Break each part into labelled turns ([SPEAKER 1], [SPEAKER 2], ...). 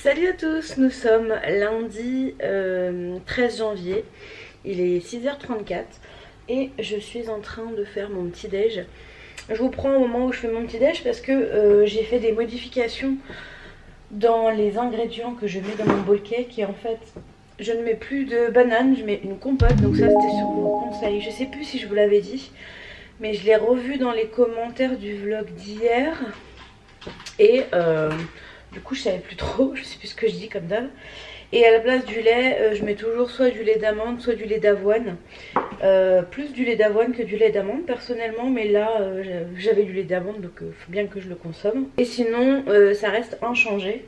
[SPEAKER 1] Salut à tous, nous sommes lundi 13 janvier, il est 6h34 et je suis en train de faire mon petit déj. Je vous prends au moment où je fais mon petit déj parce que j'ai fait des modifications dans les ingrédients que je mets dans mon bowl cake et en fait je ne mets plus de banane, je mets une compote, donc ça c'était sur vos conseils. Je sais plus si je vous l'avais dit mais je l'ai revu dans les commentaires du vlog d'hier et du coup je savais plus trop, je sais plus ce que je dis comme d'hab. Et à la place du lait, je mets toujours soit du lait d'amande, soit du lait d'avoine. Plus du lait d'avoine que du lait d'amande personnellement, mais là j'avais du lait d'amande donc il faut bien que je le consomme. Et sinon ça reste inchangé.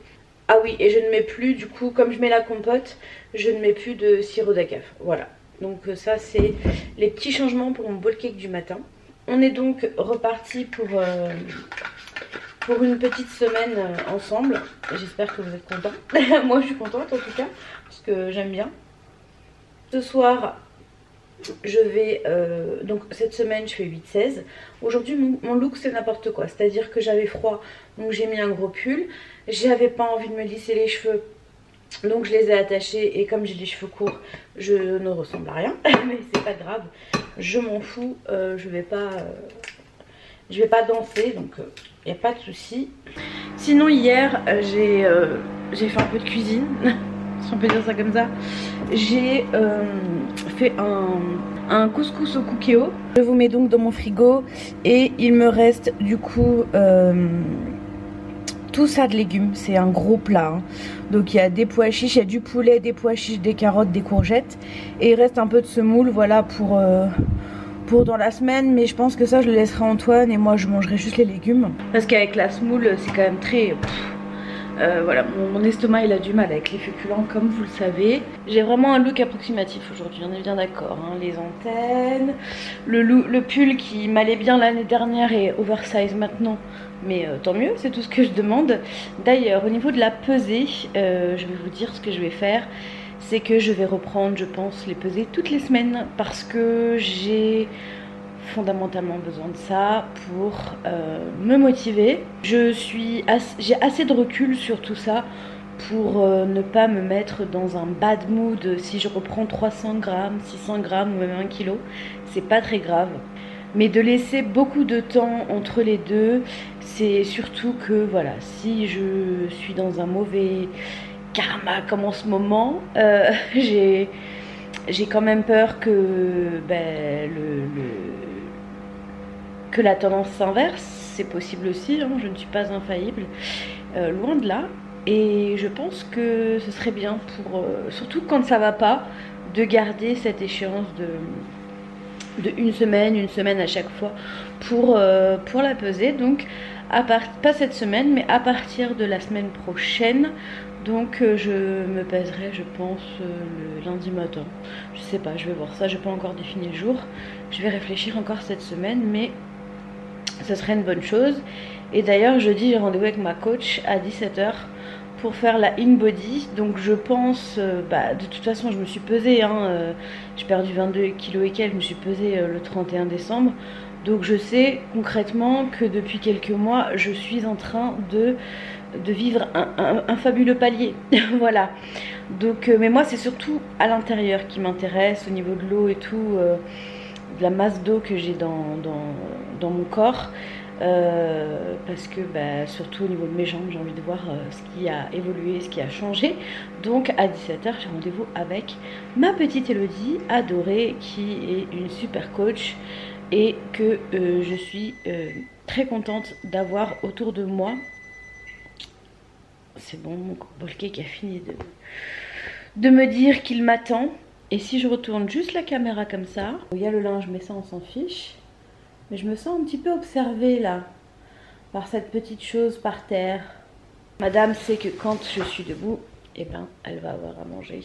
[SPEAKER 1] Ah oui, et je ne mets plus, du coup comme je mets la compote, je ne mets plus de sirop d'agave. Voilà, donc ça c'est les petits changements pour mon bowl cake du matin. On est donc reparti pour une petite semaine ensemble. J'espère que vous êtes contents. Moi je suis contente en tout cas parce que j'aime bien. Ce soir je vais donc cette semaine je fais 8-16. Aujourd'hui mon look c'est n'importe quoi, c'est à dire que j'avais froid donc j'ai mis un gros pull. J'avais pas envie de me lisser les cheveux donc je les ai attachés et comme j'ai les cheveux courts je ne ressemble à rien. Mais c'est pas grave, je m'en fous, je vais pas danser donc il n'y a pas de souci. Sinon hier j'ai fait un peu de cuisine si on peut dire ça comme ça. J'ai fait un couscous au cookéo. Je vous mets donc dans mon frigo et il me reste du coup tout ça de légumes. C'est un gros plat hein. Donc il y a des pois chiches, il y a du poulet, des pois chiches, des carottes, des courgettes et il reste un peu de semoule, voilà pour dans la semaine, mais je pense que ça je le laisserai à Antoine et moi je mangerai juste les légumes parce qu'avec la semoule c'est quand même très voilà, mon estomac il a du mal avec les féculents comme vous le savez. J'ai vraiment un look approximatif aujourd'hui, on est bien d'accord hein. Les antennes, le pull qui m'allait bien l'année dernière est oversize maintenant, mais tant mieux, c'est tout ce que je demande. D'ailleurs au niveau de la pesée, je vais vous dire ce que je vais faire. C'est que je vais reprendre, je pense, les pesées toutes les semaines parce que j'ai fondamentalement besoin de ça pour me motiver. J'ai assez de recul sur tout ça pour ne pas me mettre dans un bad mood si je reprends 300 grammes, 600 grammes ou même 1 kg. C'est pas très grave. Mais de laisser beaucoup de temps entre les deux, c'est surtout que voilà, si je suis dans un mauvais karma comme en ce moment, j'ai quand même peur que que la tendance s'inverse. C'est possible aussi hein, je ne suis pas infaillible, loin de là. Et je pense que ce serait bien pour surtout quand ça va pas, de garder cette échéance de une semaine à chaque fois pour la peser. Donc pas cette semaine mais à partir de la semaine prochaine. Donc je me pèserai je pense le lundi matin. Je sais pas, je vais voir ça, je n'ai pas encore défini le jour. Je vais réfléchir encore cette semaine mais ce serait une bonne chose. Et d'ailleurs jeudi j'ai rendez-vous avec ma coach à 17 h pour faire la in-body. Donc je pense, de toute façon je me suis pesée hein, j'ai perdu 22 kg et quelques, je me suis pesée le 31 décembre. Donc je sais concrètement que depuis quelques mois je suis en train de vivre un fabuleux palier. Voilà. Donc mais moi c'est surtout à l'intérieur qui m'intéresse, au niveau de l'eau et tout, de la masse d'eau que j'ai dans mon corps. Parce que surtout au niveau de mes jambes j'ai envie de voir ce qui a évolué, ce qui a changé. Donc à 17 h j'ai rendez-vous avec ma petite Elodie adorée qui est une super coach et que je suis très contente d'avoir autour de moi. C'est bon, mon bowl cake a fini de me dire qu'il m'attend. Et si je retourne juste la caméra comme ça, il y a le linge mais ça on s'en fiche. Mais je me sens un petit peu observée là, par cette petite chose par terre. Madame sait que quand je suis debout, eh ben, elle va avoir à manger.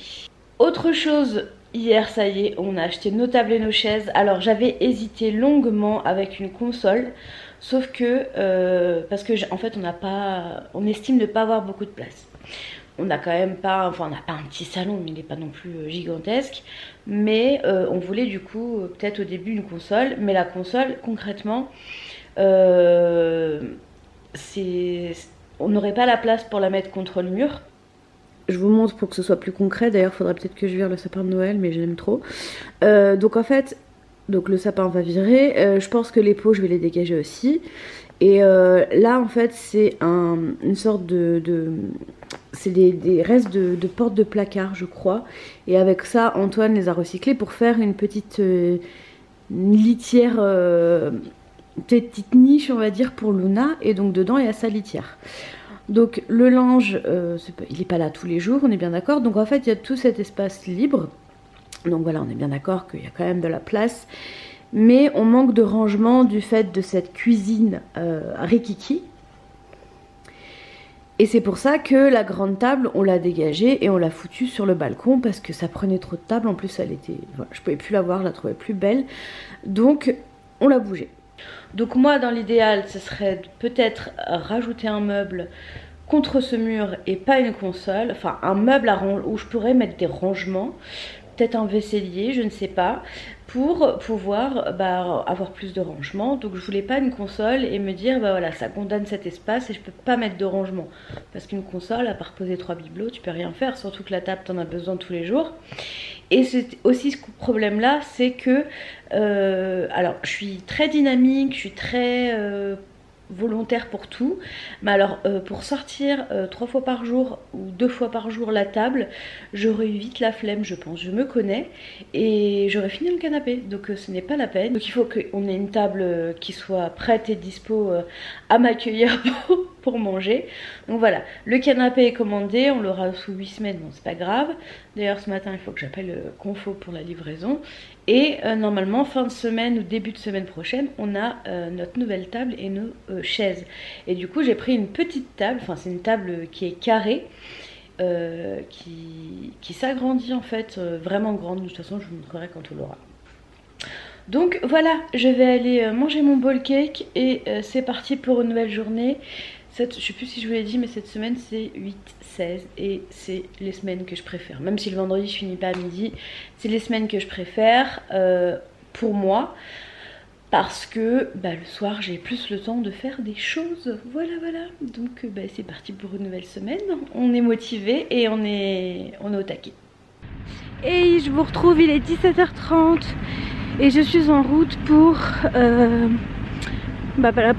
[SPEAKER 1] Autre chose, hier ça y est, on a acheté nos tables et nos chaises. Alors j'avais hésité longuement avec une console. Sauf que, parce que en fait on estime ne pas avoir beaucoup de place. On n'a quand même pas, enfin on n'a pas un petit salon mais il n'est pas non plus gigantesque. Mais on voulait du coup peut-être au début une console. Mais la console concrètement, on n'aurait pas la place pour la mettre contre le mur. je vous montre pour que ce soit plus concret. D'ailleurs, il faudra peut-être que je vire le sapin de Noël, mais je l'aime trop. Donc en fait, donc le sapin va virer. Je pense que les pots, je vais les dégager aussi. Et là, en fait, c'est une sorte c'est des restes de portes de placard, je crois. Et avec ça, Antoine les a recyclés pour faire une petite litière, petite niche, on va dire, pour Luna. Et donc dedans, il y a sa litière. Donc le linge, il n'est pas là tous les jours, on est bien d'accord. Donc en fait, il y a tout cet espace libre. Donc voilà, on est bien d'accord qu'il y a quand même de la place. Mais on manque de rangement du fait de cette cuisine rikiki. Et c'est pour ça que la grande table, on l'a dégagée et on l'a foutue sur le balcon parce que ça prenait trop de table. En plus, elle était, voilà, je pouvais plus la voir, je la trouvais plus belle. Donc, on l'a bougée. Donc moi, dans l'idéal, ce serait peut-être rajouter un meuble contre ce mur et pas une console. Enfin, un meuble où je pourrais mettre des rangements. Peut-être un vaisselier, je ne sais pas, pour pouvoir avoir plus de rangement. Donc je voulais pas une console et me dire bah voilà, ça condamne cet espace et je peux pas mettre de rangement. Parce qu'une console, à part poser 3 bibelots, tu peux rien faire, surtout que la table t'en as besoin tous les jours. Et c'est aussi ce problème là, c'est que alors je suis très dynamique, je suis très volontaire pour tout, mais alors pour sortir 3 fois par jour ou 2 fois par jour la table, j'aurais eu vite la flemme, je pense, je me connais, et j'aurais fini le canapé, donc ce n'est pas la peine. Donc il faut qu'on ait une table qui soit prête et dispo à m'accueillir pour manger. Donc voilà, le canapé est commandé, on l'aura sous 8 semaines, bon c'est pas grave. D'ailleurs ce matin il faut que j'appelle Confo pour la livraison. Et normalement fin de semaine ou début de semaine prochaine, on a notre nouvelle table et nos chaises. Et du coup j'ai pris une petite table, enfin c'est une table qui est carrée, qui s'agrandit en fait, vraiment grande. De toute façon je vous montrerai quand on l'aura. Donc voilà, je vais aller manger mon bowl cake et c'est parti pour une nouvelle journée. Je sais plus si je vous l'ai dit, mais cette semaine c'est 8-16 et c'est les semaines que je préfère. Même si le vendredi je finis pas à midi, c'est les semaines que je préfère pour moi. Parce que le soir j'ai plus le temps de faire des choses. Voilà. Donc c'est parti pour une nouvelle semaine. On est motivé et on est au taquet. Et je vous retrouve, il est 17h30 et je suis en route pour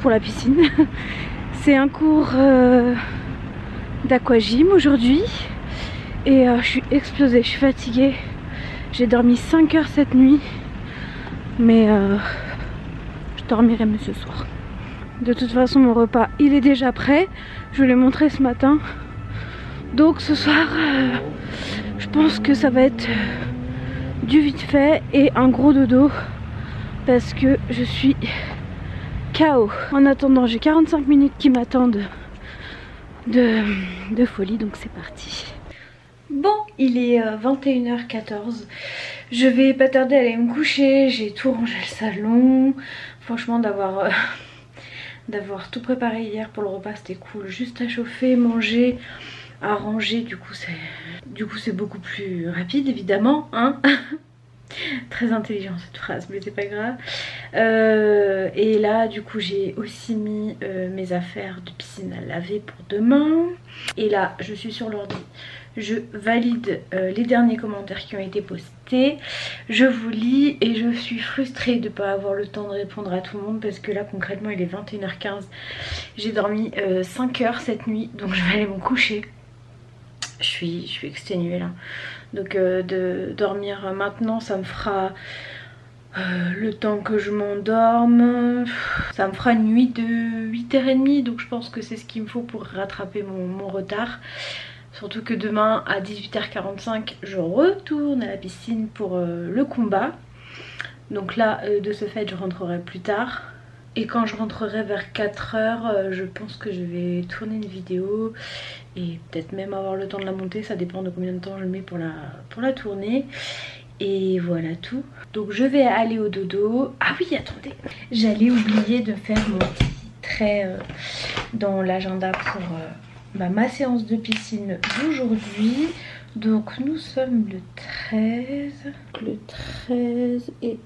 [SPEAKER 1] pour la piscine. C'est un cours d'aquagym aujourd'hui et je suis explosée, je suis fatiguée. J'ai dormi 5 heures cette nuit, mais je dormirai mieux ce soir. De toute façon mon repas il est déjà prêt, je vous l'ai montré ce matin. Donc ce soir je pense que ça va être du vite fait et un gros dodo parce que je suis KO. En attendant j'ai 45 minutes qui m'attendent de folie, donc c'est parti. Bon, il est 21h14. Je vais pas tarder à aller me coucher. J'ai tout rangé le salon. Franchement d'avoir tout préparé hier pour le repas c'était cool. Juste à chauffer, manger, à ranger, du coup c'est beaucoup plus rapide évidemment, hein. Très intelligent cette phrase, mais c'est pas grave. Et là du coup j'ai aussi mis mes affaires de piscine à laver pour demain. Et là je suis sur l'ordi, je valide les derniers commentaires qui ont été postés, je vous lis et je suis frustrée de ne pas avoir le temps de répondre à tout le monde parce que là concrètement il est 21h15. J'ai dormi 5 heures cette nuit, donc je vais aller me coucher. Je suis exténuée là. Donc de dormir maintenant ça me fera le temps que je m'endorme. Ça me fera une nuit de 8h30, donc je pense que c'est ce qu'il me faut pour rattraper mon retard. Surtout que demain à 18h45 je retourne à la piscine pour le combat. Donc là de ce fait je rentrerai plus tard. Et quand je rentrerai vers 4h, je pense que je vais tourner une vidéo et peut-être même avoir le temps de la monter. Ça dépend de combien de temps je mets pour la tourner. Et voilà tout. Donc je vais aller au dodo. Ah oui, attendez, j'allais oublier de faire mon petit trait dans l'agenda pour ma séance de piscine d'aujourd'hui. Donc nous sommes le 13. Le 13 et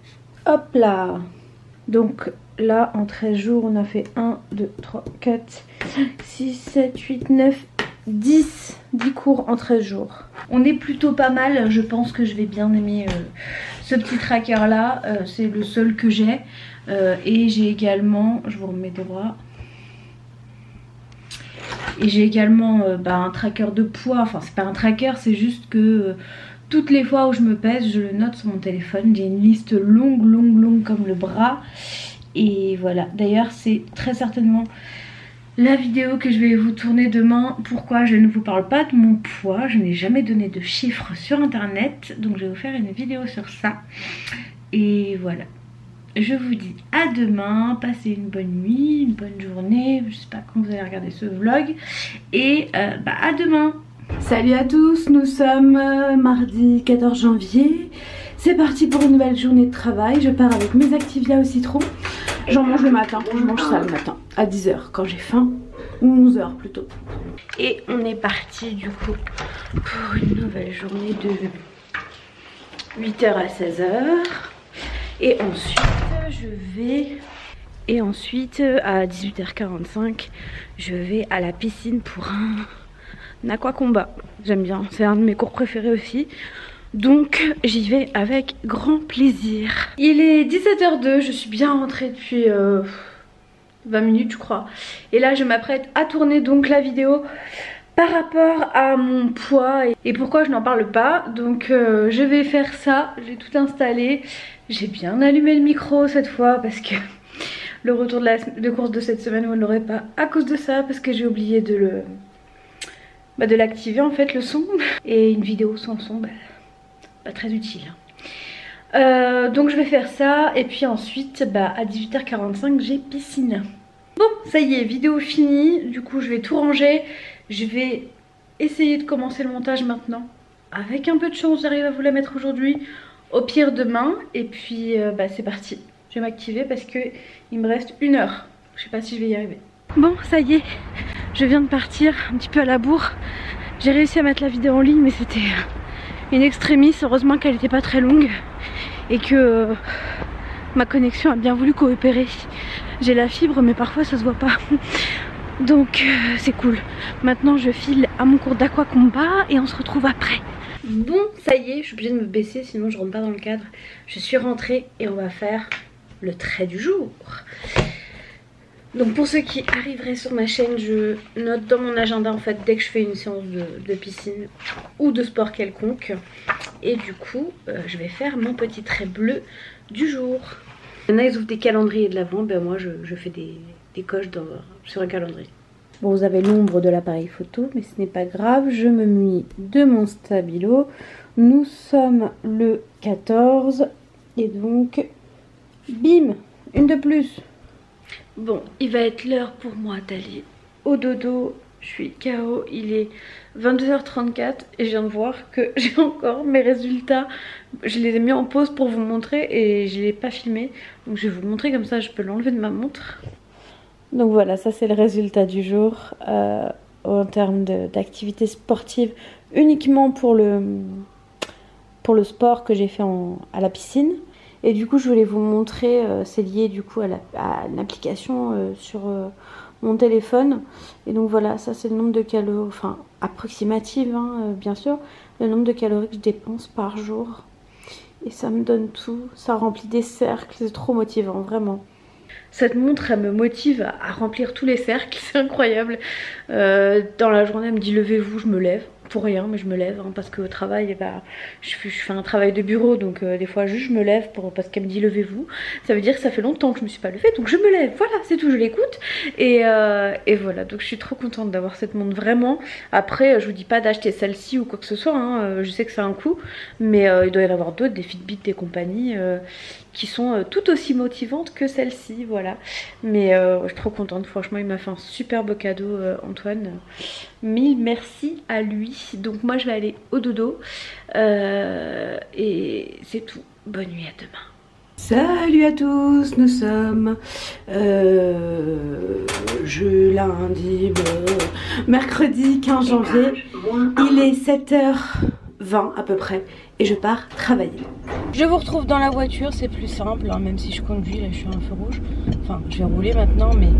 [SPEAKER 1] hop là. Donc là en 13 jours on a fait 1, 2, 3, 4, 5, 6, 7, 8, 9, 10 cours en 13 jours. On est plutôt pas mal, je pense que je vais bien aimer ce petit tracker là, c'est le seul que j'ai. Et j'ai également, je vous remets droit, et j'ai également un tracker de poids. Enfin c'est pas un tracker, c'est juste que toutes les fois où je me pèse, je le note sur mon téléphone. J'ai une liste longue comme le bras. Et voilà, d'ailleurs c'est très certainement la vidéo que je vais vous tourner demain. Pourquoi je ne vous parle pas de mon poids? Je n'ai jamais donné de chiffres sur internet, donc je vais vous faire une vidéo sur ça. Et voilà, je vous dis à demain, passez une bonne nuit, une bonne journée, je sais pas quand vous allez regarder ce vlog. Et à demain. Salut à tous, nous sommes mardi 14 janvier. C'est parti pour une nouvelle journée de travail. Je pars avec mes Activia au citron. J'en mange le matin, je mange ça le matin à 10 h quand j'ai faim, ou 11 h plutôt. Et on est parti du coup pour une nouvelle journée de 8 h à 16 h. Et ensuite à 18 h 45 je vais à la piscine pour un aquacombat. J'aime bien, c'est un de mes cours préférés aussi. Donc j'y vais avec grand plaisir. Il est 17 h 02, je suis bien rentrée depuis 20 minutes je crois. Et là je m'apprête à tourner donc la vidéo par rapport à mon poids et pourquoi je n'en parle pas. Donc je vais faire ça, j'ai tout installé. J'ai bien allumé le micro cette fois parce que le retour de course de cette semaine vous ne l'aurez pas à cause de ça, parce que j'ai oublié de l'activer en fait, le son. Et une vidéo sans son, pas très utile. Donc je vais faire ça et puis ensuite à 18 h 45 j'ai piscine. Bon ça y est, vidéo finie, du coup je vais tout ranger. Je vais essayer de commencer le montage maintenant. Avec un peu de chance j'arrive à vous la mettre aujourd'hui, au pire demain. Et puis c'est parti, je vais m'activer parce que il me reste 1 heure. Je sais pas si je vais y arriver. Bon ça y est, je viens de partir un petit peu à la bourre. J'ai réussi à mettre la vidéo en ligne mais c'était une extrémiste. Heureusement qu'elle n'était pas très longue et que ma connexion a bien voulu coopérer. J'ai la fibre mais parfois ça se voit pas. Donc c'est cool. Maintenant je file à mon cours d'aquacombat et on se retrouve après. Bon ça y est, je suis obligée de me baisser sinon je rentre pas dans le cadre. Je suis rentrée et on va faire le trait du jour. Donc pour ceux qui arriveraient sur ma chaîne, je note dans mon agenda en fait dès que je fais une séance de piscine ou de sport quelconque. Et du coup je vais faire mon petit trait bleu du jour. Il y en a ils ouvrent des calendriers de l'avant, moi je fais des coches sur un calendrier. Bon vous avez l'ombre de l'appareil photo mais ce n'est pas grave, je me munis de mon stabilo. Nous sommes le 14 et donc bim, une de plus. Bon, il va être l'heure pour moi d'aller au dodo. Je suis KO, il est 22 h 34 et je viens de voir que j'ai encore mes résultats. Je les ai mis en pause pour vous montrer et je ne l'ai pas filmé. Donc je vais vous montrer comme ça, je peux l'enlever de ma montre. Donc voilà, ça c'est le résultat du jour en termes d'activité sportive, uniquement pour le sport que j'ai fait à la piscine. Et du coup je voulais vous montrer, c'est lié du coup à l'application sur mon téléphone. Et donc voilà, ça c'est le nombre de calories, enfin approximative bien sûr, le nombre de calories que je dépense par jour. Et ça me donne tout, ça remplit des cercles, c'est trop motivant vraiment. Cette montre elle me motive à remplir tous les cercles, c'est incroyable. Dans la journée elle me dit levez-vous, je me lève. Pour rien mais je me lève parce qu'au travail je fais un travail de bureau donc des fois juste je me lève parce qu'elle me dit levez-vous. Ça veut dire que ça fait longtemps que je me suis pas levée donc je me lève, voilà c'est tout, je l'écoute et voilà, donc je suis trop contente d'avoir cette montre vraiment. Après je vous dis pas d'acheter celle-ci ou quoi que ce soit je sais que ça a un coût mais il doit y en avoir d'autres, des Fitbit, des compagnies qui sont tout aussi motivantes que celle-ci, voilà. Mais je suis trop contente, franchement il m'a fait un super beau cadeau Antoine, mille merci à lui. Donc moi je vais aller au dodo et c'est tout, bonne nuit, à demain. Salut à tous, nous sommes mercredi 15 janvier, il est 7 h 20 à peu près et je pars travailler. Je vous retrouve dans la voiture, c'est plus simple, hein, même si je conduis, là je suis à un feu rouge. Enfin, je vais rouler maintenant, mais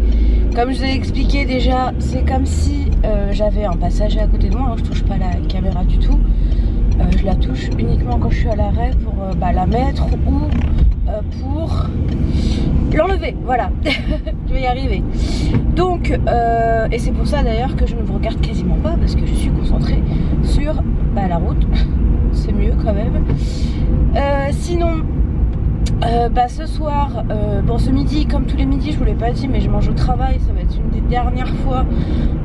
[SPEAKER 1] comme je vous ai expliqué déjà, c'est comme si j'avais un passager à côté de moi, hein, je touche pas la caméra du tout. Je la touche uniquement quand je suis à l'arrêt pour la mettre ou pour l'enlever, voilà. Je vais y arriver. Donc, et c'est pour ça d'ailleurs que je ne vous regarde quasiment pas, parce que je suis concentrée sur la route. C'est mieux quand même. Sinon, ce soir, bon ce midi, comme tous les midis, je vous l'ai pas dit, mais je mange au travail, ça va être une des dernières fois,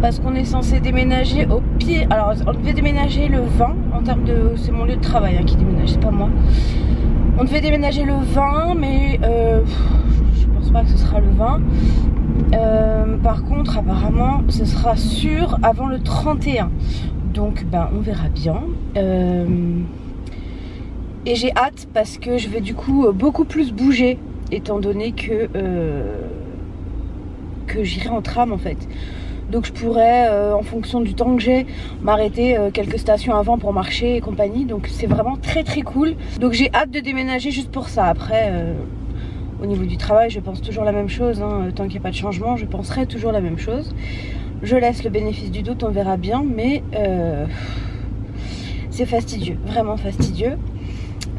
[SPEAKER 1] parce qu'on est censé déménager au pied. Alors on devait déménager le 20, en termes de... c'est mon lieu de travail hein, qui déménage, c'est pas moi. On devait déménager le 20, mais je pense pas que ce sera le 20. Par contre, apparemment, ce sera sûr avant le 31. Donc, on verra bien. Et j'ai hâte parce que je vais du coup beaucoup plus bouger, étant donné que j'irai en tram en fait. Donc je pourrais, en fonction du temps que j'ai, m'arrêter quelques stations avant pour marcher et compagnie. Donc c'est vraiment très très cool. Donc j'ai hâte de déménager juste pour ça. Après, au niveau du travail, je pense toujours la même chose. Hein. Tant qu'il n'y a pas de changement, je penserai toujours la même chose. Je laisse le bénéfice du doute, on verra bien. Mais c'est fastidieux, vraiment fastidieux.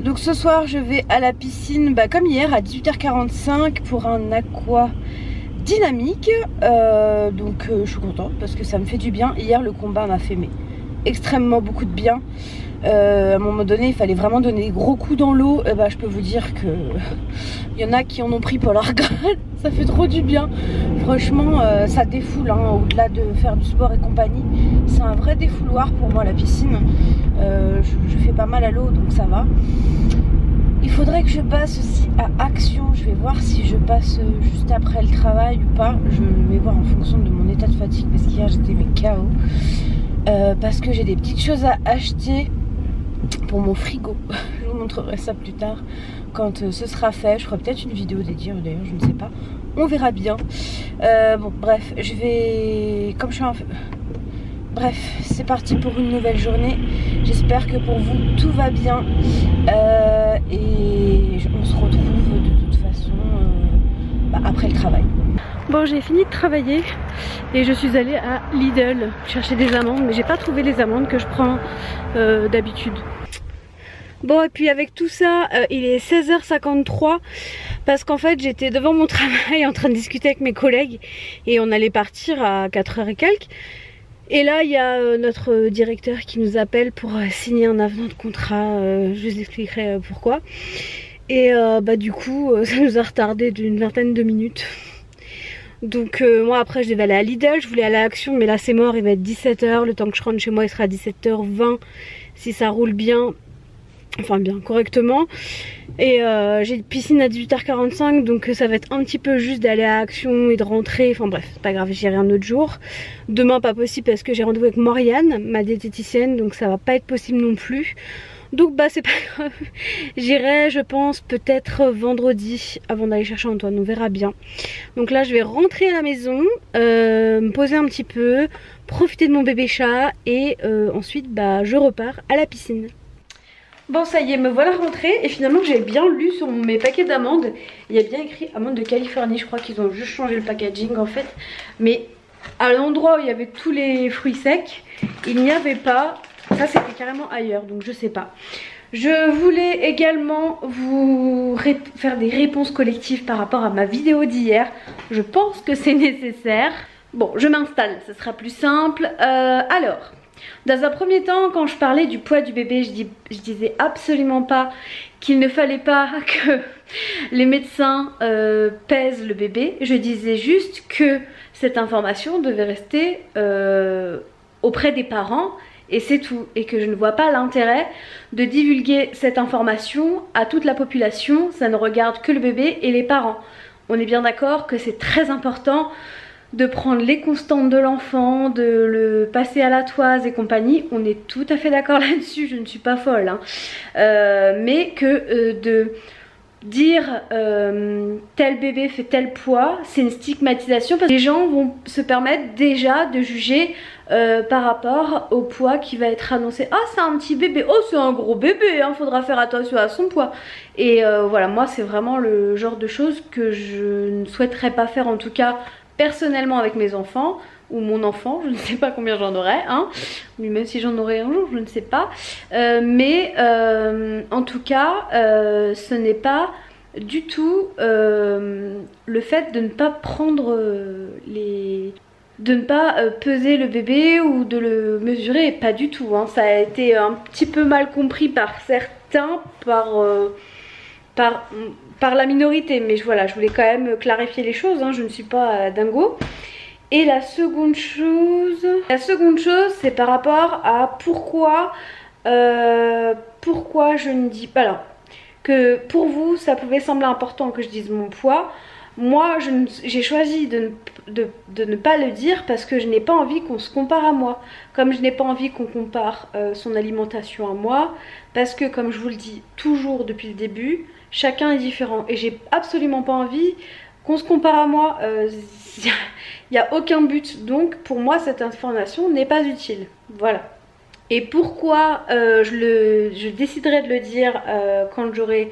[SPEAKER 1] Donc ce soir, je vais à la piscine, comme hier, à 18h45 pour un aqua dynamique. Donc je suis contente parce que ça me fait du bien. Hier, le combat m'a fait extrêmement beaucoup de bien. À un moment donné, il fallait vraiment donner des gros coups dans l'eau. Je peux vous dire que il y en a qui en ont pris pour leur grade. Ça fait trop du bien. Franchement, ça défoule. Hein, au-delà de faire du sport et compagnie, c'est un vrai défouloir pour moi la piscine. Je fais pas mal à l'eau, donc ça va. Il faudrait que je passe aussi à Action. Je vais voir si je passe juste après le travail ou pas. Je vais voir en fonction de mon état de fatigue parce qu'hier j'étais KO. Parce que j'ai des petites choses à acheter pour mon frigo. Je vous montrerai ça plus tard quand ce sera fait. Je ferai peut-être une vidéo dédiée d'ailleurs, je ne sais pas. On verra bien. Bon bref, je vais... Comme je suis un... Bref, c'est parti pour une nouvelle journée. J'espère que pour vous tout va bien. Et on se retrouve de toute façon après le travail. Bon, j'ai fini de travailler et je suis allée à Lidl chercher des amandes, mais j'ai pas trouvé les amandes que je prends d'habitude. Bon, et puis avec tout ça, il est 16h53 parce qu'en fait j'étais devant mon travail en train de discuter avec mes collègues et on allait partir à 4h et quelques. Et là il y a notre directeur qui nous appelle pour signer un avenant de contrat, je vous expliquerai pourquoi. Et du coup ça nous a retardé d'une vingtaine de minutes. Donc moi après je devais aller à Lidl, je voulais aller à Action mais là c'est mort, il va être 17h, le temps que je rentre chez moi il sera 17h20 si ça roule bien, enfin bien correctement. Et j'ai une piscine à 18h45 donc ça va être un petit peu juste d'aller à Action et de rentrer, enfin bref c'est pas grave, j'irai un autre jour. Demain pas possible parce que j'ai rendez-vous avec Morgane, ma diététicienne, donc ça va pas être possible non plus. Donc c'est pas grave, j'irai je pense peut-être vendredi avant d'aller chercher Antoine, on verra bien. Donc là je vais rentrer à la maison, me poser un petit peu, profiter de mon bébé chat et ensuite je repars à la piscine. Bon ça y est, me voilà rentrée et finalement j'ai bien lu sur mes paquets d'amandes. Il y a bien écrit amandes de Californie, je crois qu'ils ont juste changé le packaging en fait. Mais à l'endroit où il y avait tous les fruits secs, il n'y avait pas... Ça c'était carrément ailleurs, donc je sais pas. Je voulais également vous faire des réponses collectives par rapport à ma vidéo d'hier. Je pense que c'est nécessaire. Bon, je m'installe, ce sera plus simple. Alors, dans un premier temps, quand je parlais du poids du bébé, je disais absolument pas qu'il ne fallait pas que les médecins pèsent le bébé. Je disais juste que cette information devait rester auprès des parents. Et c'est tout, et que je ne vois pas l'intérêt de divulguer cette information à toute la population, ça ne regarde que le bébé et les parents. On est bien d'accord que c'est très important de prendre les constantes de l'enfant, de le passer à la toise et compagnie, on est tout à fait d'accord là-dessus, je ne suis pas folle. Hein. Mais que de dire tel bébé fait tel poids, c'est une stigmatisation parce que les gens vont se permettre déjà de juger par rapport au poids qui va être annoncé. Ah, c'est un petit bébé, oh c'est un gros bébé, hein, faudra faire attention à son poids. Et voilà, moi c'est vraiment le genre de choses que je ne souhaiterais pas faire, en tout cas personnellement avec mes enfants ou mon enfant, je ne sais pas combien j'en aurai, hein, mais même si j'en aurai un jour, je ne sais pas. Mais en tout cas, ce n'est pas du tout le fait de ne pas prendre de ne pas peser le bébé ou de le mesurer, pas du tout, hein. Ça a été un petit peu mal compris par certains, par la minorité, mais voilà, je voulais quand même clarifier les choses, hein, je ne suis pas dingo. Et la seconde chose, c'est par rapport à pourquoi je ne dis pas, alors que pour vous ça pouvait sembler important que je dise mon poids. Moi j'ai choisi de ne pas le dire parce que je n'ai pas envie qu'on se compare à moi, comme je n'ai pas envie qu'on compare son alimentation à moi, parce que comme je vous le dis toujours depuis le début, chacun est différent et j'ai absolument pas envie qu'on se compare à moi. Il n'y a aucun but, donc pour moi cette information n'est pas utile, voilà. Et pourquoi je déciderai de le dire quand j'aurai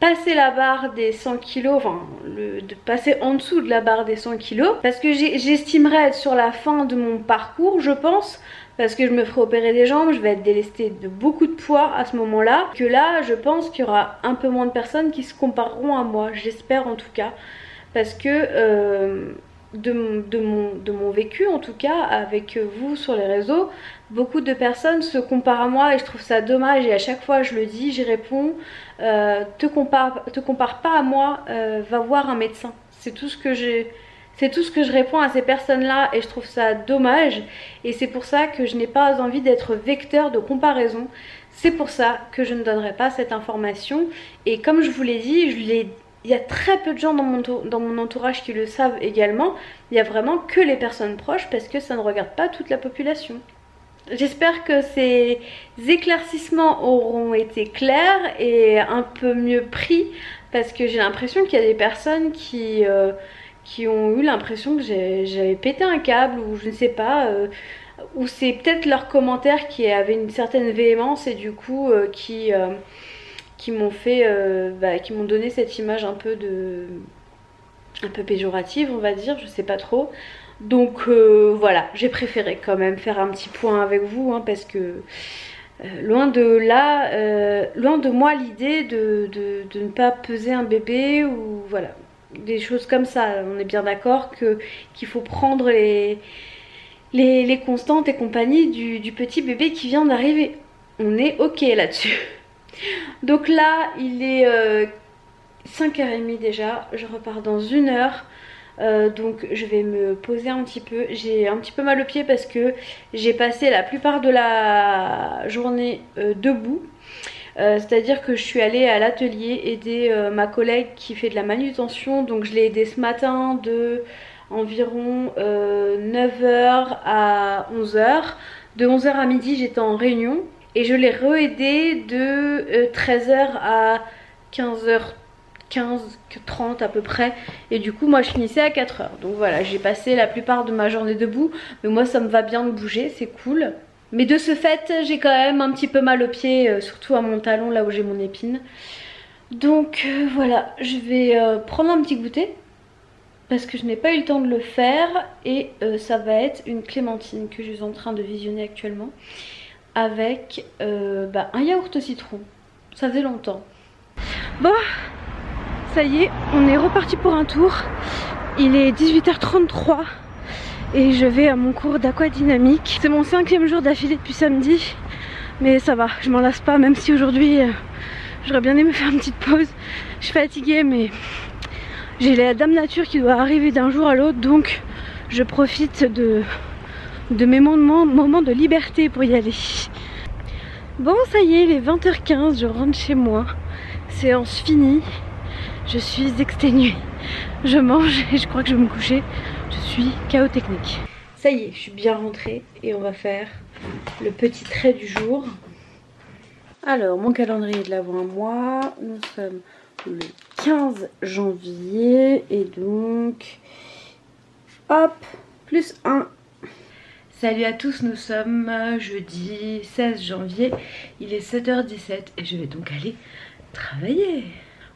[SPEAKER 1] passé la barre des 100 kg, enfin de passer en dessous de la barre des 100 kg, parce que j'estimerai être sur la fin de mon parcours, je pense, parce que je me ferai opérer des jambes, je vais être délestée de beaucoup de poids à ce moment-là, que là je pense qu'il y aura un peu moins de personnes qui se compareront à moi, j'espère en tout cas, parce que de mon vécu en tout cas avec vous sur les réseaux, beaucoup de personnes se comparent à moi et je trouve ça dommage, et à chaque fois je le dis, j'y réponds, te compare pas à moi, va voir un médecin. C'est tout ce que je réponds à ces personnes là, et je trouve ça dommage, et c'est pour ça que je n'ai pas envie d'être vecteur de comparaison. C'est pour ça que je ne donnerai pas cette information, et comme je vous l'ai dit, il y a très peu de gens dans mon entourage qui le savent également. Il y a vraiment que les personnes proches, parce que ça ne regarde pas toute la population. J'espère que ces éclaircissements auront été clairs et un peu mieux pris, parce que j'ai l'impression qu'il y a des personnes qui ont eu l'impression que j'avais pété un câble, ou je ne sais pas, ou c'est peut-être leurs commentaires qui avaient une certaine véhémence et du coup qui m'ont fait, qui m'ont donné cette image un peu péjorative, on va dire, je sais pas trop. Donc voilà, j'ai préféré quand même faire un petit point avec vous, hein, parce que loin de moi l'idée de ne pas peser un bébé, ou voilà, des choses comme ça. On est bien d'accord qu'il faut prendre les constantes et compagnie du petit bébé qui vient d'arriver. On est ok là-dessus. Donc là il est 5h30 déjà, je repars dans 1 heure, donc je vais me poser un petit peu. J'ai un petit peu mal aux pieds parce que j'ai passé la plupart de la journée debout, c'est à dire que je suis allée à l'atelier aider ma collègue qui fait de la manutention, donc je l'ai aidée ce matin de environ 9h à 11h. De 11h à midi j'étais en réunion, et je l'ai re-aidé de 13h à 15h15, 30 à peu près. Et du coup moi je finissais à 4h. Donc voilà, j'ai passé la plupart de ma journée debout. Mais moi ça me va bien de bouger, c'est cool. Mais de ce fait j'ai quand même un petit peu mal aux pieds, surtout à mon talon là où j'ai mon épine. Donc voilà, je vais prendre un petit goûter, parce que je n'ai pas eu le temps de le faire. Et ça va être une clémentine que je suis en train de visionner actuellement, avec un yaourt au citron. Ça faisait longtemps. Bon, ça y est, on est reparti pour un tour. Il est 18h33 et je vais à mon cours d'aquadynamique. C'est mon 5e jour d'affilée depuis samedi, mais ça va, je m'en lasse pas, même si aujourd'hui j'aurais bien aimé faire une petite pause. Je suis fatiguée, mais j'ai la dame nature qui doit arriver d'un jour à l'autre, donc je profite de mes moments de liberté pour y aller. Bon, ça y est, il est 20h15, je rentre chez moi. Séance finie. Je suis exténuée. Je mange et je crois que je vais me coucher. Je suis KO technique. Ça y est, je suis bien rentrée et on va faire le petit trait du jour. Alors, mon calendrier de l'avant à moi. Nous sommes le 15 janvier et donc hop, plus 1. Salut à tous, nous sommes jeudi 16 janvier, il est 7h17 et je vais donc aller travailler.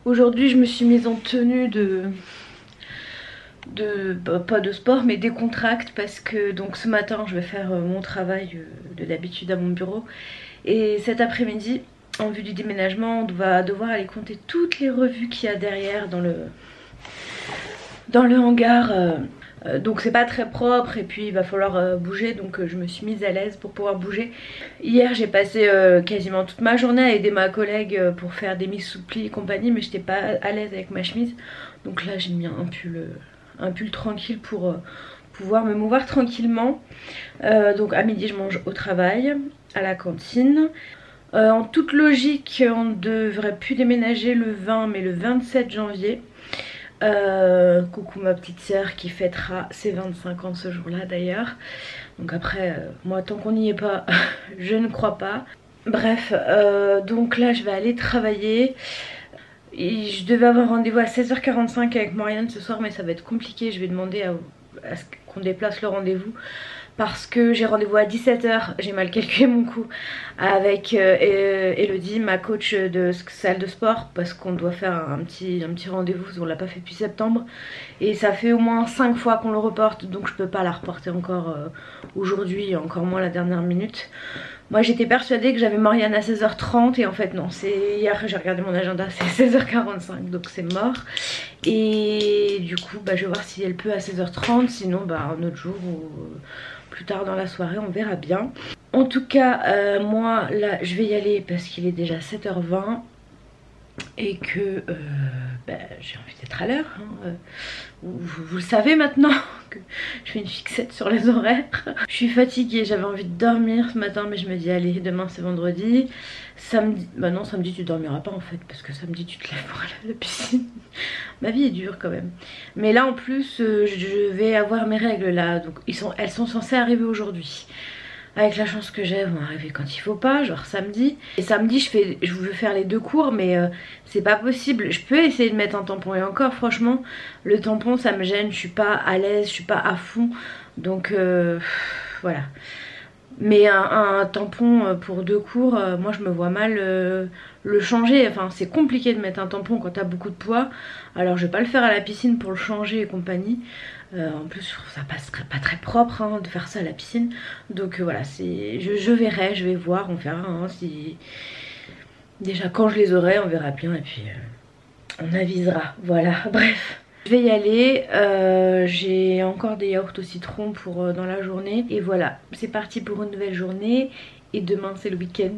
[SPEAKER 1] Aujourd'hui je me suis mise en tenue pas de sport mais décontracte parce que donc ce matin je vais faire mon travail de d'habitude à mon bureau et cet après-midi en vue du déménagement on va devoir aller compter toutes les revues qu'il y a derrière dans le hangar. Donc c'est pas très propre et puis il va falloir bouger, donc je me suis mise à l'aise pour pouvoir bouger. Hier j'ai passé quasiment toute ma journée à aider ma collègue pour faire des mises sous plis et compagnie, mais j'étais pas à l'aise avec ma chemise. Donc là j'ai mis un pull tranquille pour pouvoir me mouvoir tranquillement. Donc à midi je mange au travail, à la cantine. En toute logique on ne devrait plus déménager le 20 mais le 27 janvier. Coucou ma petite sœur qui fêtera ses 25 ans ce jour là d'ailleurs. Donc après moi tant qu'on n'y est pas je ne crois pas. Bref donc là je vais aller travailler et je devais avoir rendez-vous à 16h45 avec Marianne ce soir mais ça va être compliqué. Je vais demander à ce qu'on déplace le rendez-vous parce que j'ai rendez-vous à 17h, j'ai mal calculé mon coup, avec Elodie, ma coach de salle de sport, parce qu'on doit faire un petit rendez-vous, on l'a pas fait depuis septembre, et ça fait au moins 5 fois qu'on le reporte, donc je peux pas la reporter encore aujourd'hui, encore moins la dernière minute. Moi j'étais persuadée que j'avais Marianne à 16h30 et en fait non, c'est hier j'ai regardé mon agenda, c'est 16h45 donc c'est mort. Et du coup je vais voir si elle peut à 16h30, sinon un autre jour ou plus tard dans la soirée on verra bien. En tout cas moi là je vais y aller parce qu'il est déjà 7h20 et que j'ai envie d'être à l'heure hein. Vous le savez maintenant que je fais une fixette sur les horaires. Je suis fatiguée, j'avais envie de dormir ce matin mais je me dis allez demain c'est vendredi. Samedi, non samedi tu dormiras pas en fait parce que samedi tu te lèves pour aller à la piscine. Ma vie est dure quand même. Mais là en plus je vais avoir mes règles là, donc elles sont censées arriver aujourd'hui. Avec la chance que j'ai, elles vont arriver quand il faut pas, genre samedi. Et samedi je veux faire les 2 cours mais c'est pas possible. Je peux essayer de mettre un tampon et encore franchement le tampon ça me gêne, je suis pas à l'aise, je suis pas à fond. Donc voilà. Mais un tampon pour 2 cours, moi je me vois mal le changer. Enfin c'est compliqué de mettre un tampon quand t'as beaucoup de poids. Alors je vais pas le faire à la piscine pour le changer et compagnie. En plus ça passerait pas très propre hein, de faire ça à la piscine. Donc voilà, je verrai, je vais voir, on verra hein, si... Déjà quand je les aurai on verra bien et puis on avisera. Voilà, bref. Je vais y aller, j'ai encore des yaourts au citron pour dans la journée. Et voilà, c'est parti pour une nouvelle journée. Et demain c'est le week-end,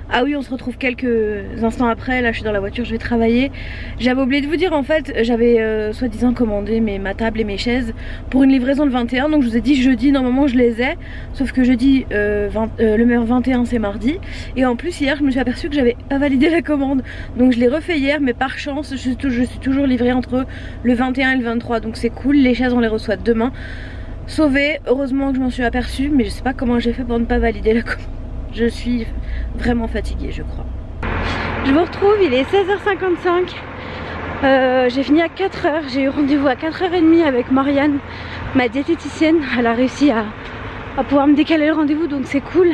[SPEAKER 1] Ah oui on se retrouve quelques instants après, là je suis dans la voiture, je vais travailler. J'avais oublié de vous dire en fait, j'avais soi-disant commandé ma table et mes chaises pour une livraison le 21. Donc je vous ai dit jeudi normalement je les ai. Sauf que jeudi le 21 c'est mardi. Et en plus hier je me suis aperçue que j'avais pas validé la commande. Donc je l'ai refait hier mais par chance je suis toujours livrée entre le 21 et le 23. Donc c'est cool, les chaises on les reçoit demain. Sauvée, heureusement que je m'en suis aperçue. Mais je sais pas comment j'ai fait pour ne pas valider la commande. Je suis vraiment fatiguée je crois. Je vous retrouve, il est 16h55. J'ai fini à 4h, j'ai eu rendez-vous à 4h30 avec Marianne, ma diététicienne. Elle a réussi à pouvoir me décaler le rendez-vous donc c'est cool.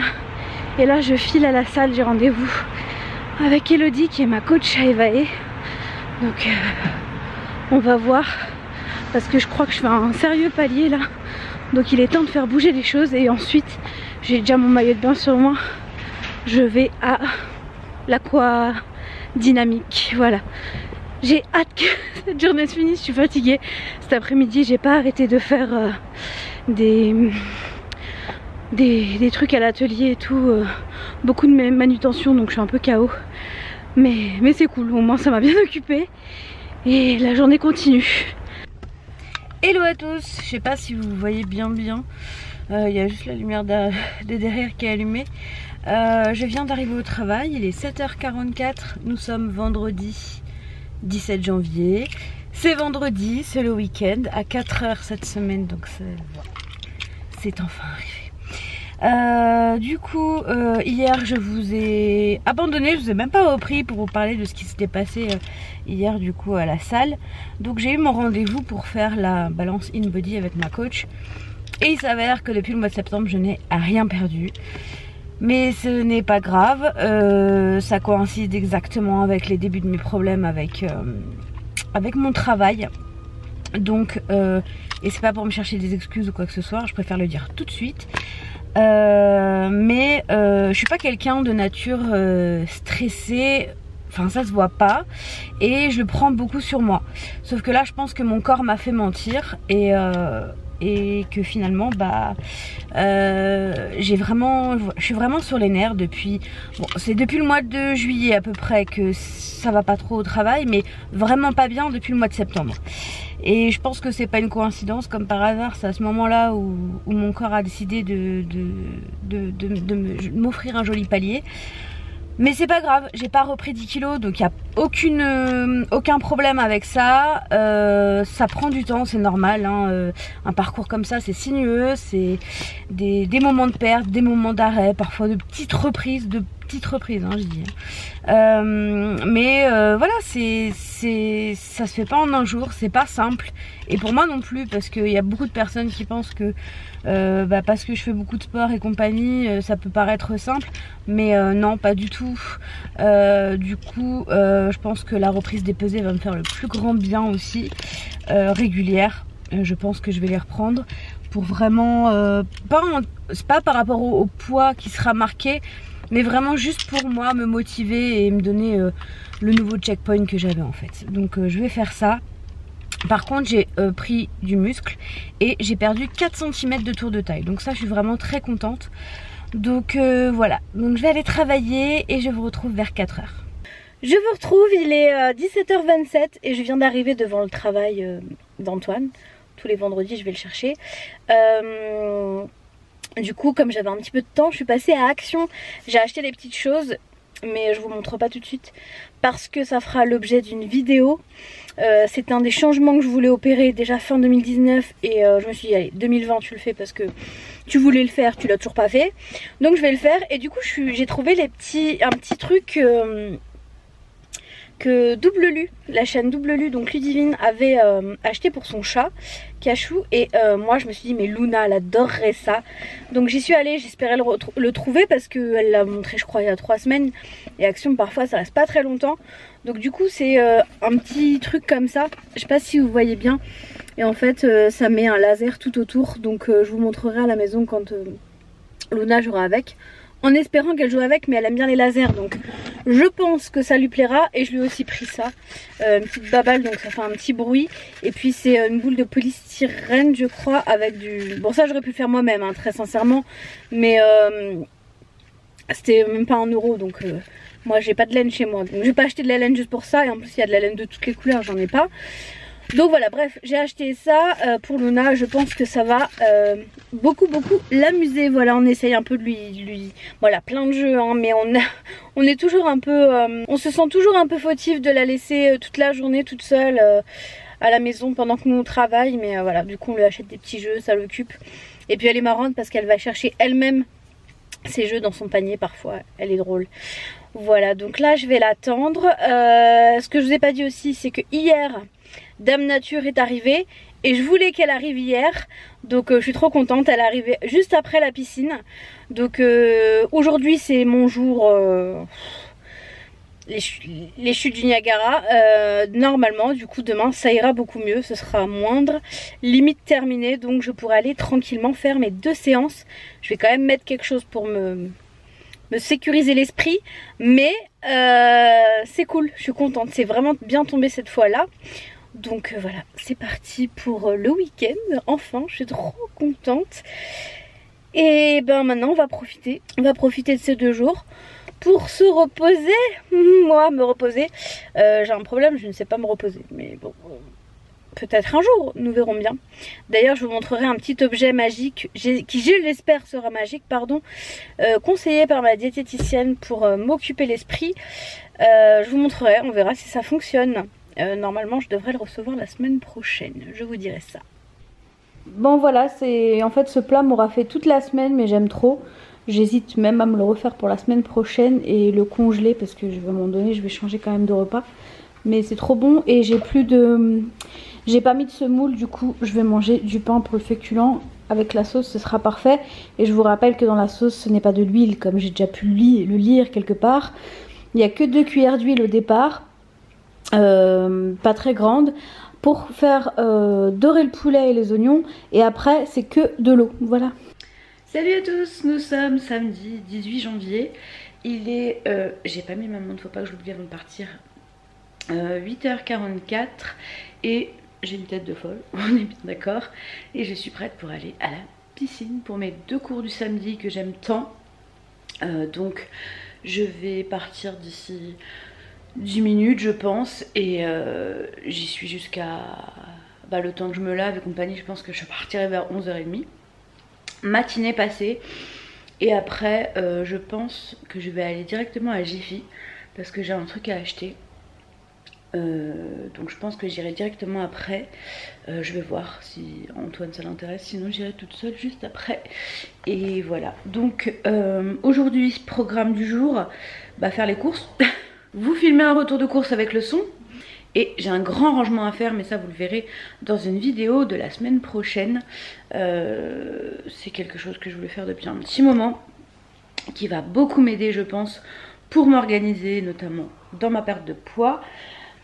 [SPEAKER 1] Et là je file à la salle, j'ai rendez-vous avec Elodie qui est ma coach à Evae. Donc on va voir parce que je crois que je fais un sérieux palier là. Donc il est temps de faire bouger les choses et ensuite j'ai déjà mon maillot de bain sur moi. Je vais à l'Aqua Dynamique. Voilà. J'ai hâte que cette journée se finisse. Je suis fatiguée. Cet après-midi, j'ai pas arrêté de faire des trucs à l'atelier et tout. Beaucoup de manutention, donc je suis un peu KO. Mais c'est cool. Au moins, ça m'a bien occupée. Et la journée continue. Hello à tous. Je sais pas si vous voyez bien. Il y a juste la lumière de derrière qui est allumée. Je viens d'arriver au travail, il est 7h44, nous sommes vendredi 17 janvier. C'est vendredi, c'est le week-end, à 4h cette semaine, donc c'est enfin Du coup, hier je vous ai abandonné, je vous ai même pas repris pour vous parler de ce qui s'était passé hier du coup à la salle. Donc j'ai eu mon rendez-vous pour faire la balance in body avec ma coach. Et il s'avère que depuis le mois de septembre je n'ai rien perdu. Mais ce n'est pas grave, ça coïncide exactement avec les débuts de mes problèmes avec mon travail. Donc, et c'est pas pour me chercher des excuses ou quoi que ce soit, je préfère le dire tout de suite. Mais je suis pas quelqu'un de nature stressée, enfin ça se voit pas, et je le prends beaucoup sur moi. Sauf que là je pense que mon corps m'a fait mentir et que finalement je suis vraiment sur les nerfs depuis, bon c'est depuis le mois de juillet à peu près que ça va pas trop au travail, mais vraiment pas bien depuis le mois de septembre. Et je pense que c'est pas une coïncidence, comme par hasard, c'est à ce moment là où mon corps a décidé de m'offrir un joli palier. Mais c'est pas grave, j'ai pas repris 10 kilos, donc il n'y a aucun problème avec ça. Ça prend du temps, c'est normal, hein. Un parcours comme ça c'est sinueux, c'est des moments de perte, des moments d'arrêt, parfois de petites reprises, hein, je dis. Mais voilà, ça se fait pas en un jour, c'est pas simple. Et pour moi non plus, parce qu'il y a beaucoup de personnes qui pensent que parce que je fais beaucoup de sport et compagnie, ça peut paraître simple. Mais non, pas du tout. Du coup, je pense que la reprise des pesées va me faire le plus grand bien aussi, régulière. Je pense que je vais les reprendre pour vraiment, c'est pas par rapport au poids qui sera marqué, mais vraiment juste pour moi me motiver et me donner le nouveau checkpoint que j'avais en fait. Donc je vais faire ça. Par contre j'ai pris du muscle et j'ai perdu 4 cm de tour de taille. Donc ça je suis vraiment très contente. Donc voilà, donc je vais aller travailler et je vous retrouve vers 4 h. Je vous retrouve, il est 17h27 et je viens d'arriver devant le travail d'Antoine. Tous les vendredis je vais le chercher. Du coup, comme j'avais un petit peu de temps, je suis passée à Action. J'ai acheté des petites choses, mais je vous montre pas tout de suite parce que ça fera l'objet d'une vidéo. C'est un des changements que je voulais opérer déjà fin 2019 et je me suis dit allez 2020 tu le fais parce que tu voulais le faire, tu l'as toujours pas fait. Donc je vais le faire et du coup j'ai trouvé un petit truc que Double Lu, la chaîne Double Lu, donc Ludivine avait acheté pour son chat Cachou et moi je me suis dit mais Luna elle adorerait ça, donc j'y suis allée, j'espérais le trouver parce qu'elle l'a montré je crois il y a 3 semaines et Action parfois ça reste pas très longtemps, donc du coup c'est un petit truc comme ça, je sais pas si vous voyez bien, et en fait ça met un laser tout autour, donc je vous montrerai à la maison quand Luna jouera avec, en espérant qu'elle joue avec, mais elle aime bien les lasers, donc je pense que ça lui plaira. Et je lui ai aussi pris ça, une petite baballe, donc ça fait un petit bruit. Et puis c'est une boule de polystyrène je crois, avec du... Bon ça j'aurais pu le faire moi-même hein, très sincèrement, mais c'était même pas 1 €, donc moi j'ai pas de laine chez moi, donc je vais pas acheter de la laine juste pour ça. Et en plus il y a de la laine de toutes les couleurs, j'en ai pas. Donc voilà, bref, j'ai acheté ça pour Luna, je pense que ça va beaucoup l'amuser. Voilà, on essaye un peu de lui... Voilà, plein de jeux, hein, mais on est toujours un peu... on se sent toujours un peu fautif de la laisser toute la journée toute seule à la maison pendant que nous on travaille. Mais voilà, du coup on lui achète des petits jeux, ça l'occupe. Et puis elle est marrante parce qu'elle va chercher elle-même ses jeux dans son panier parfois, elle est drôle. Voilà, donc là je vais l'attendre. Ce que je vous ai pas dit aussi, c'est que hier... Dame Nature est arrivée et je voulais qu'elle arrive hier, donc je suis trop contente, elle est arrivée juste après la piscine. Donc aujourd'hui c'est mon jour, les chutes du Niagara, normalement du coup demain ça ira beaucoup mieux, ce sera moindre, limite terminée, donc je pourrai aller tranquillement faire mes 2 séances. Je vais quand même mettre quelque chose pour me sécuriser l'esprit, mais c'est cool, je suis contente, c'est vraiment bien tombé cette fois là. Donc voilà, c'est parti pour le week-end, enfin je suis trop contente. Et ben maintenant on va profiter de ces 2 jours pour se reposer. Moi me reposer, j'ai un problème, je ne sais pas me reposer, mais bon, peut-être un jour, nous verrons bien. D'ailleurs je vous montrerai un petit objet magique, qui je l'espère sera magique, pardon, conseillé par ma diététicienne pour m'occuper l'esprit. Je vous montrerai, on verra si ça fonctionne. Normalement je devrais le recevoir la semaine prochaine, je vous dirai ça. Bon voilà, en fait ce plat m'aura fait toute la semaine mais j'aime trop. J'hésite même à me le refaire pour la semaine prochaine et le congeler parce que à un moment donné je vais changer quand même de repas. Mais c'est trop bon et j'ai pas mis de semoule, du coup je vais manger du pain pour le féculent. Avec la sauce ce sera parfait. Et je vous rappelle que dans la sauce ce n'est pas de l'huile comme j'ai déjà pu le lire quelque part. Il n'y a que 2 cuillères d'huile au départ, pas très grande, pour faire dorer le poulet et les oignons. Et après c'est que de l'eau, voilà. Salut à tous, nous sommes samedi 18 janvier. Il est, j'ai pas mis ma montre, faut pas que je l'oublie avant de partir, 8h44 et j'ai une tête de folle, on est bien d'accord. Et je suis prête pour aller à la piscine pour mes 2 cours du samedi que j'aime tant. Donc je vais partir d'ici 10 minutes je pense et j'y suis jusqu'à le temps que je me lave et compagnie. Je pense que je partirai vers 11h30. Matinée passée et après je pense que je vais aller directement à Jiffy parce que j'ai un truc à acheter. Donc je pense que j'irai directement après. Je vais voir si Antoine ça l'intéresse, sinon j'irai toute seule juste après. Et voilà, donc aujourd'hui programme du jour, faire les courses. Vous filmez un retour de course avec le son. Et j'ai un grand rangement à faire, mais ça vous le verrez dans une vidéo de la semaine prochaine. C'est quelque chose que je voulais faire depuis un petit moment, qui va beaucoup m'aider je pense pour m'organiser, notamment dans ma perte de poids.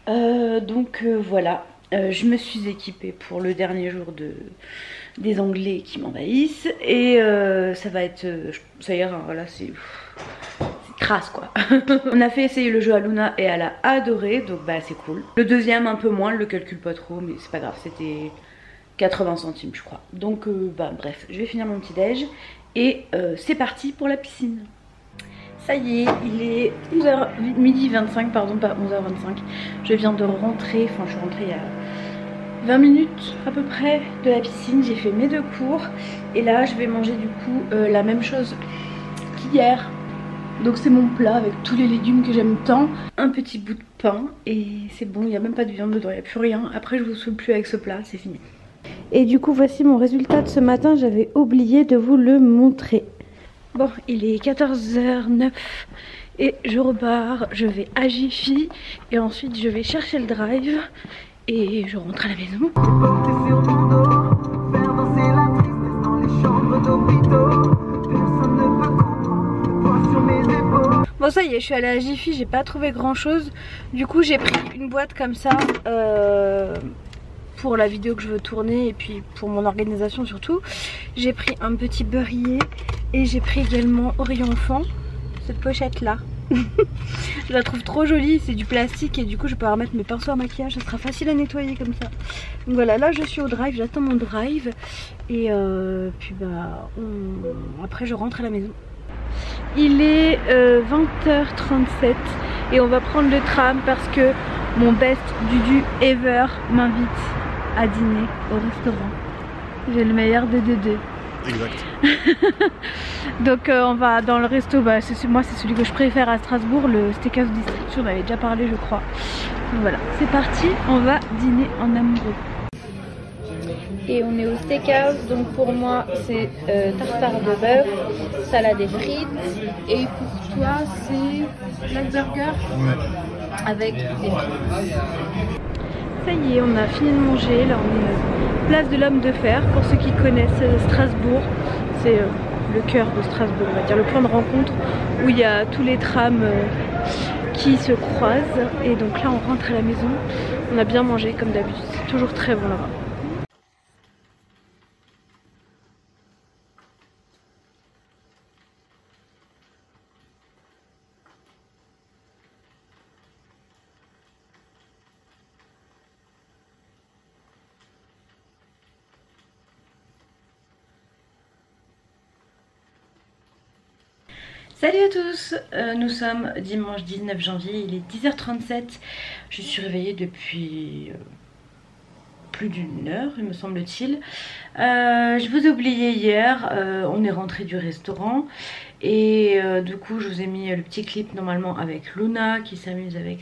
[SPEAKER 1] Voilà, je me suis équipée pour le dernier jour des Anglais qui m'envahissent. Et ça va être, ça ira, voilà, c'est crasse quoi. On a fait essayer le jeu à Luna et elle a adoré, donc c'est cool. Le deuxième un peu moins, je le calcule pas trop mais c'est pas grave, c'était 80 centimes je crois. Donc bref, je vais finir mon petit déj et c'est parti pour la piscine. Ça y est, il est 11h, midi 25 pardon, pas 11h25. Je viens de rentrer, enfin je suis rentrée il y a 20 minutes à peu près de la piscine. J'ai fait mes 2 cours et là je vais manger du coup la même chose qu'hier. Donc c'est mon plat avec tous les légumes que j'aime tant. Un petit bout de pain et c'est bon, il n'y a même pas de viande dedans, il n'y a plus rien. Après je vous saoule plus avec ce plat, c'est fini. Et du coup voici mon résultat de ce matin, j'avais oublié de vous le montrer. Bon, il est 14h09 et je repars, je vais à Jiffy et ensuite je vais chercher le drive et je rentre à la maison. Bon ça y est, je suis allée à Jiffy, j'ai pas trouvé grand chose. Du coup j'ai pris une boîte comme ça pour la vidéo que je veux tourner et puis pour mon organisation surtout. J'ai pris un petit beurrier et j'ai pris également Orion Enfant, cette pochette là. Je la trouve trop jolie, c'est du plastique et du coup je peux remettre mes pinceaux à maquillage, ça sera facile à nettoyer comme ça. Donc voilà, là je suis au drive, j'attends mon drive et puis après je rentre à la maison. Il est 20h37 et on va prendre le tram parce que mon best Dudu ever m'invite à dîner au restaurant. J'ai le meilleur de deux. Exact. Donc on va dans le resto, moi c'est celui que je préfère à Strasbourg, le Steakhouse District, on avait déjà parlé je crois. Donc voilà, c'est parti, on va dîner en amoureux. Et on est au Steakhouse, donc pour moi c'est tartare de bœuf, salade et frites. Et pour toi c'est black burger avec des frites. Ça y est, on a fini de manger, là on est place de l'Homme de Fer. Pour ceux qui connaissent Strasbourg, c'est le cœur de Strasbourg, on va dire le point de rencontre où il y a tous les trams qui se croisent. Et donc là on rentre à la maison, on a bien mangé comme d'habitude, c'est toujours très bon là-bas. Salut à tous, nous sommes dimanche 19 janvier, il est 10h37, je suis réveillée depuis plus d'une heure il me semble-t-il. Je vous ai oublié hier, on est rentré du restaurant et du coup je vous ai mis le petit clip normalement avec Luna qui s'amuse avec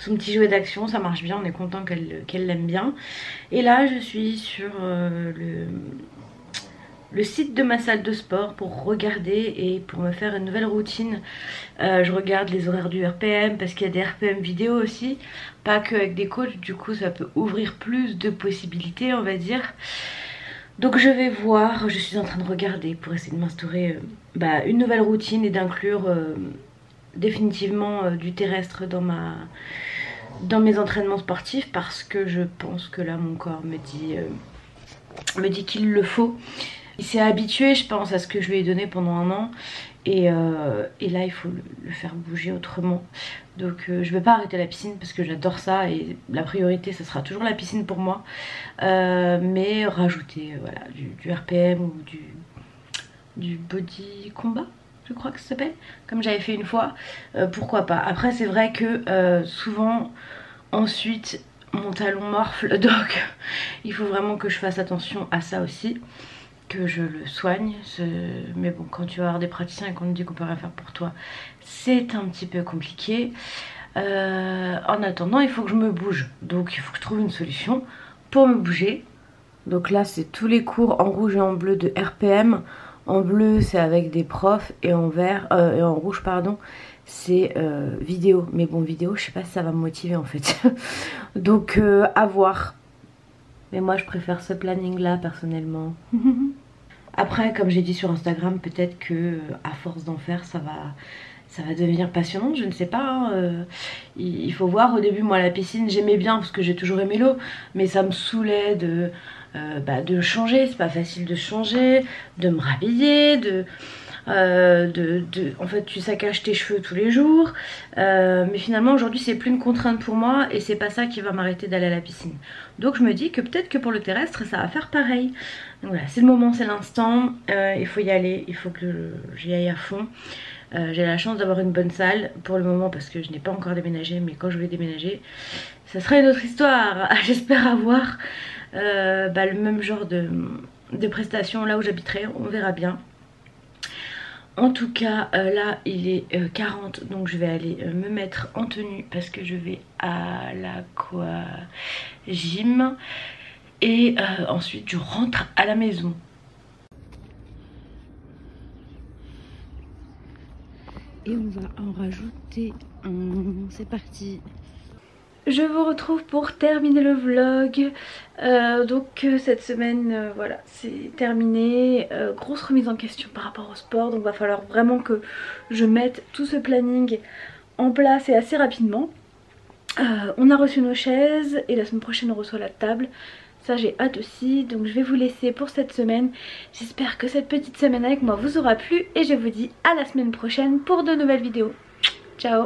[SPEAKER 1] son petit jouet d'action, ça marche bien, on est content qu'elle l'aime bien. Et là je suis sur le site de ma salle de sport pour regarder et pour me faire une nouvelle routine. Je regarde les horaires du RPM parce qu'il y a des RPM vidéo aussi, pas que avec des coachs, du coup ça peut ouvrir plus de possibilités on va dire. Donc je vais voir, je suis en train de regarder pour essayer de m'instaurer une nouvelle routine et d'inclure définitivement du terrestre dans mes entraînements sportifs, parce que je pense que là mon corps me dit qu'il le faut. Il s'est habitué je pense à ce que je lui ai donné pendant un an et là il faut le faire bouger autrement. Donc je vais pas arrêter la piscine parce que j'adore ça et la priorité ça sera toujours la piscine pour moi, mais rajouter voilà, du RPM ou du body combat, je crois que ça s'appelle, comme j'avais fait une fois, pourquoi pas. Après c'est vrai que souvent ensuite mon talon morfle, donc il faut vraiment que je fasse attention à ça aussi, que je le soigne. Mais bon, quand tu vas avoir des praticiens et qu'on te dit qu'on peut rien faire pour toi, c'est un petit peu compliqué. En attendant il faut que je me bouge, donc il faut que je trouve une solution pour me bouger. Donc là c'est tous les cours en rouge et en bleu de RPM. En bleu c'est avec des profs et en vert et en rouge pardon c'est vidéo. Mais bon, vidéo je sais pas si ça va me motiver en fait. Donc à voir. Mais moi je préfère ce planning là personnellement. Après comme j'ai dit sur Instagram, peut-être que à force d'en faire ça va devenir passionnant, je ne sais pas hein. Il faut voir. Au début moi la piscine j'aimais bien parce que j'ai toujours aimé l'eau, mais ça me saoulait de changer, c'est pas facile de changer, de me rhabiller, en fait tu saccages tes cheveux tous les jours, mais finalement aujourd'hui c'est plus une contrainte pour moi et c'est pas ça qui va m'arrêter d'aller à la piscine. Donc je me dis que peut-être que pour le terrestre ça va faire pareil. Donc voilà, c'est le moment, c'est l'instant, il faut y aller, il faut que j'y aille à fond. J'ai la chance d'avoir une bonne salle pour le moment parce que je n'ai pas encore déménagé, mais quand je vais déménager ça sera une autre histoire. J'espère avoir le même genre de prestations là où j'habiterai, on verra bien. En tout cas là il est 40, donc je vais aller me mettre en tenue parce que je vais à l'aquagym et ensuite je rentre à la maison. Et on va en rajouter un. C'est parti. Je vous retrouve pour terminer le vlog. Donc cette semaine voilà c'est terminé, grosse remise en question par rapport au sport, donc va falloir vraiment que je mette tout ce planning en place et assez rapidement. On a reçu nos chaises et la semaine prochaine on reçoit la table, ça j'ai hâte aussi. Donc je vais vous laisser pour cette semaine. J'espère que cette petite semaine avec moi vous aura plu et je vous dis à la semaine prochaine pour de nouvelles vidéos. Ciao.